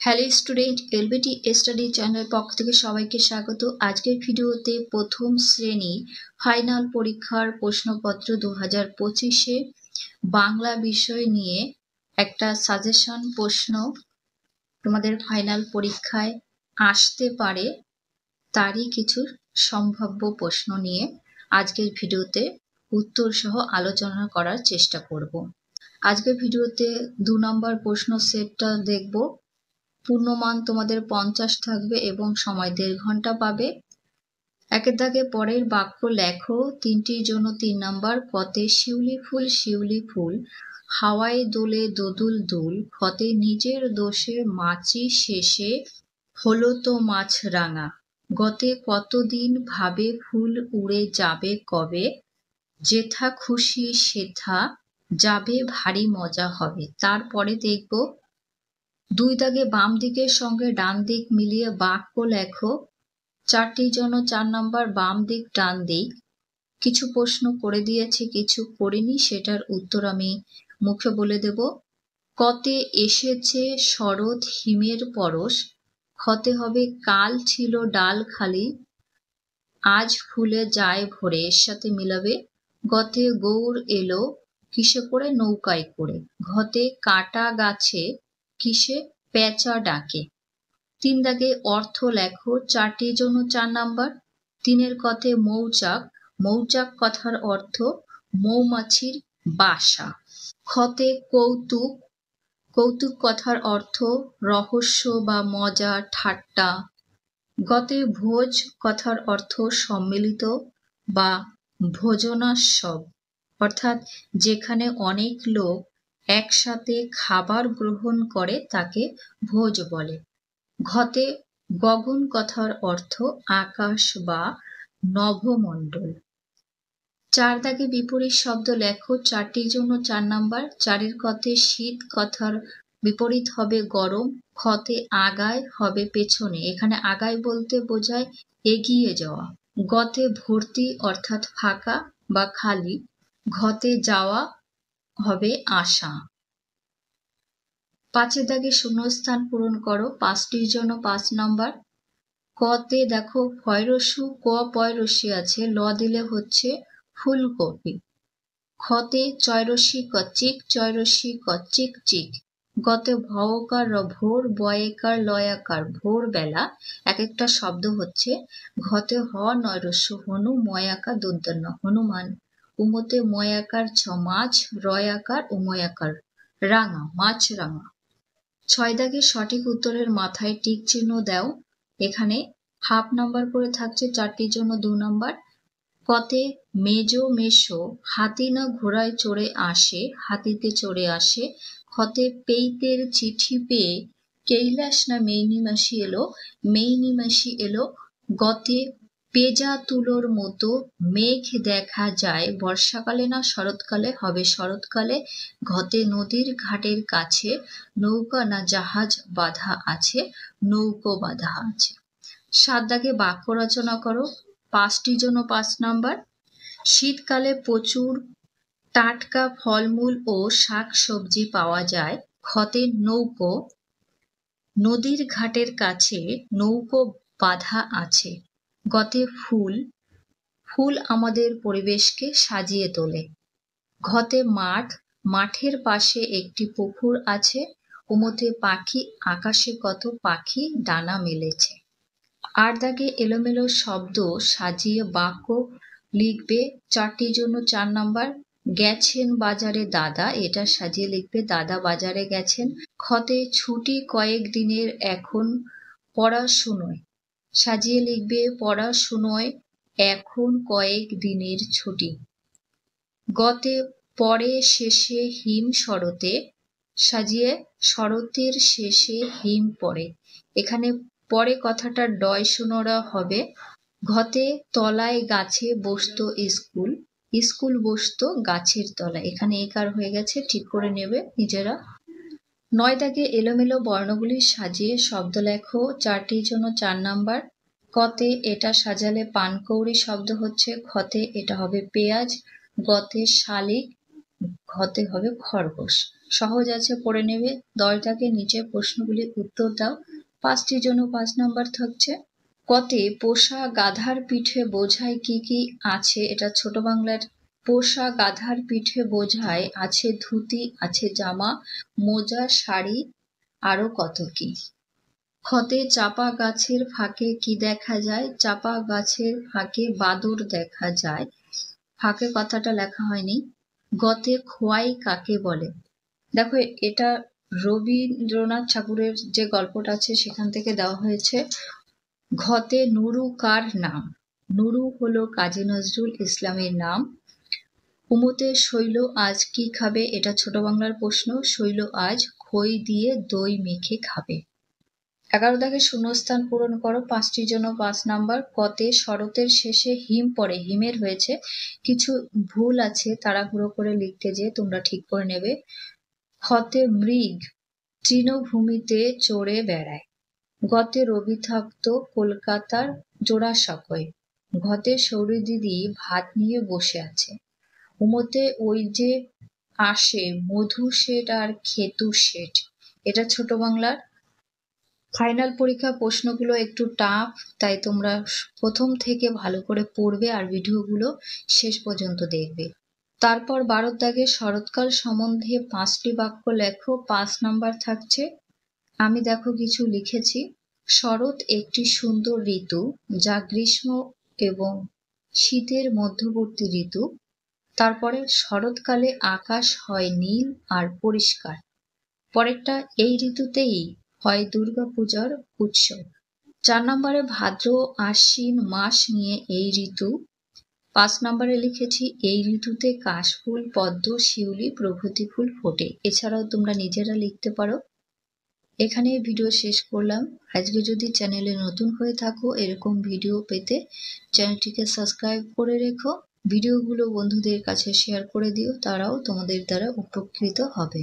Hello student, LBT study channel পক্ষ থেকে সবাইকে স্বাগত। আজকের ভিডিওতে প্রথম শ্রেণী ফাইনাল পরীক্ষার প্রশ্নপত্র 2025-এ বাংলা বিষয় নিয়ে একটা সাজেশন প্রশ্ন তোমাদের ফাইনাল পরীক্ষায় আসতে পারে, তারই কিছু সম্ভাব্য প্রশ্ন নিয়ে আজকের ভিডিওতে উত্তর সহ আলোচনা করার চেষ্টা করব। আজকের ভিডিওতে 2 নম্বর প্রশ্ন সেটটা দেখব। পূর্ণমান তোমাদের 50 থাকবে এবং সময় 1.5 ঘন্টা পাবে। একের দাগে পরের বাক্য লেখো। 3টির জন্য 3 নাম্বার। কতে শিউলি ফুল হাওয়ায় দোলে দোদুল দুল। ক্ষতে নিজের দোষে মাছি শেষে হলো তো মাছ রাঙা। গতে কতদিন ভাবে ফুল উড়ে যাবে কবে। যেথা খুশি সেথা যাবে ভারী মজা হবে। তারপরে দেখব 2 দাগে বাম দিকের সঙ্গে ডান দিক মিলিয়ে বাক্য লেখো। 4টির জন্য 4 নাম্বার। বাম দিক ডান দিক। কিছু প্রশ্ন করে দিয়েছি, কিছু করিনি, সেটার উত্তর আমি মুখে বলে দেব। কতে এসেছে শরৎ হিমের পরশ। ক্ষতে হবে কাল ছিল ডাল খালি আজ ফুলে যায় ভরে, এর সাথে মিলাবে। গতে গৌর এলো কিসে করে, নৌকায় করে। ঘতে কাটা গাছে কিসে, পেঁচা ডাকে। 3 দাগে অর্থ লেখো। 4টির জন্য 4 নাম্বার। 3-এর কথে মৌচাক কথার অর্থ মৌমাছির বাসা। ক্ষতে কৌতুক কথার অর্থ রহস্য বা মজা ঠাট্টা। গতে ভোজ কথার অর্থ সম্মিলিত বা ভোজনাস্যব, অর্থাৎ যেখানে অনেক লোক একসাথে খাবার গ্রহণ করে তাকে ভোজ বলে। ঘতে গগন কথার অর্থ আকাশ বা নভমণ্ডল। 4 দাগে বিপরীত শব্দ লেখো। 4টির জন্য 4 নাম্বার। 4-এর কথে শীত কথার বিপরীত হবে গরম। ক্ষতে আগায় হবে পেছনে, এখানে আগায় বলতে বোঝায় এগিয়ে যাওয়া। গতে ভর্তি অর্থাৎ ফাঁকা বা খালি। ঘতে যাওয়া হবে আসা। 5-এর দাগে শূন্যস্থান পূরণ করো। 5টির জন্য 5 নাম্বার। কতে দেখো ফয়রসু ক পয়রসি আছে, ল দিলে হচ্ছে ফুলকপি। ক্ষতে চয়রসি কচিক চিক। গতে ভয়কার ভোর বয়েকার লয়াকার ভোরবেলা, এক একটা শব্দ হচ্ছে। ঘতে হ নয়রস্য হনু ময়াকার দন্তন্য হনুমান। উমতে ময়াকার ছ মাছ রয়াকার উময়াকার রাঙা মাছ রাঙা। 6 দাগে সঠিক উত্তরের মাথায় টিক চিহ্ন দাও। এখানে হাফ নাম্বার করে থাকছে। 4টির জন্য 2 নাম্বার। কতে মেশো হাতি না ঘোড়ায় চড়ে আসে, হাতিতে চড়ে আসে। ক্ষতে পেইতের চিঠি পেয়ে কৈলাস না মেইনিমাসি এলো। গতে পেজা তুলোর মতো মেঘ দেখা যায় বর্ষাকালে না শরৎকালে, হবে শরৎকালে। ঘতে নদীর ঘাটের কাছে নৌকা না জাহাজ বাঁধা আছে, নৌকো বাঁধা আছে। 7 দাগে বাক্য রচনা করো। 5টির জন্য 5 নাম্বার। শীতকালে প্রচুর টাটকা ফলমূল ও শাক সবজি পাওয়া যায়। ক্ষতে নৌকো নদীর ঘাটের কাছে নৌকো বাঁধা আছে। গতে ফুল আমাদের পরিবেশকে সাজিয়ে তোলে। ঘতে মাঠের পাশে একটি পুকুর আছে। উমতে পাখি আকাশে কত পাখি ডানা মেলেছে। 8 দাগে এলোমেলো শব্দ সাজিয়ে বাক্য লিখবে। 4টির জন্য 4 নাম্বার। গেছেন বাজারে দাদা, এটা সাজিয়ে লিখবে দাদা বাজারে গেছেন। ক্ষতে ছুটি কয়েক দিনের এখন পড়াশুনোয়, সাজিয়ে লিখবে পড়াশুনোয় এখন কয়েক দিনের ছুটি। গতে পরে শেষে হিম শরতে, সাজিয়ে শরতের শেষে হিম পড়ে, এখানে পরে কথাটা ডয় শোনরা হবে। ঘতে তলায় গাছে বসতো স্কুল বসতো গাছের তলায়, এখানে একার হয়ে গেছে, ঠিক করে নেবে নিজেরা। 9 দাগে এলোমেলো বর্ণগুলি সাজিয়ে শব্দ লেখো। 4টির জন্য 4 নাম্বার। কতে এটা সাজালে পানকৌড়ি শব্দ হচ্ছে। ক্ষতে এটা হবে পেঁয়াজ। গতে শালিক, ঘতে হবে খরগোশ। সহজ আছে, পড়ে নেবে। 10 দাগের নিচে প্রশ্নগুলির উত্তর দাও। 5টির জন্য 5 নাম্বার থাকছে। কতে পোষা গাধার পিঠে বোঝায় কি কি আছে? এটা ছোট বাংলার। পোষা গাধার পিঠে বোঝায় আছে ধুতি, আছে জামা, মোজা, শাড়ি, আরো কত কি। ক্ষতে চাপা গাছের ফাঁকে কি দেখা যায়? চাপা গাছের ফাঁকে বাদর দেখা যায়। ফাঁকে কথাটা লেখা হয়নি। গতে খোয়াই কাকে বলে? দেখো, এটা রবীন্দ্রনাথ ঠাকুরের যে গল্পটা আছে সেখান থেকে দেওয়া হয়েছে। ঘতে নুরু কার নাম? নুরু হলো কাজী নজরুল ইসলামের নাম। উমতে শৈল আজ কি খাবে? এটা ছোট বাংলার প্রশ্ন। শৈল আজ খই দিয়ে দই মেখে খাবে। 11 দাগে শূন্যস্থান পূরণ করো। 5টির জন্য 5 নাম্বার। কতে শরতের শেষে হিম পড়ে? হিমের হয়েছে, কিছু ভুল আছে, তাড়াহুড়ো করে লিখতে যে তোমরা ঠিক করে নেবে। ক্ষতে মৃগ তৃণভূমিতে চড়ে বেড়ায়। গতে রবি থাকত কলকাতার জোড়াসাঁকোয়। ঘতে সৌরি দিদি ভাত নিয়ে বসে আছে। উমতে ওই যে আসে মধু শেঠ আর খেতু শেঠ। এটা ছোট বাংলার। ফাইনাল পরীক্ষা প্রশ্নগুলো একটু টাফ, তাই তোমরা প্রথম থেকে ভালো করে পড়বে আর ভিডিওগুলো শেষ পর্যন্ত দেখবে। তারপর 12 দাগে শরৎকাল সম্বন্ধে 5টি বাক্য লেখো। 5 নাম্বার থাকছে। আমি দেখো কিছু লিখেছি। শরৎ একটি সুন্দর ঋতু, যা গ্রীষ্ম এবং শীতের মধ্যবর্তী ঋতু। তারপরে শরৎকালে আকাশ হয় নীল আর পরিষ্কার। পরেরটা, এই ঋতুতেই হয় দুর্গাপূজার উৎসব। 4 নম্বরে ভাদ্র আশ্বিন মাস নিয়ে এই ঋতু। 5 নম্বরে লিখেছি এই ঋতুতে কাশফুল, পদ্ম, শিউলি প্রভৃতি ফুল ফোটে। এছাড়াও তোমরা নিজেরা লিখতে পারো। এখানে ভিডিও শেষ করলাম। আজকে যদি চ্যানেলে নতুন হয়ে থাকো, এরকম ভিডিও পেতে চ্যানেলটিকে সাবস্ক্রাইব করে রেখো। ভিডিওগুলো বন্ধুদের কাছে শেয়ার করে দিও, তারাও তোমাদের দ্বারা উপকৃত হবে।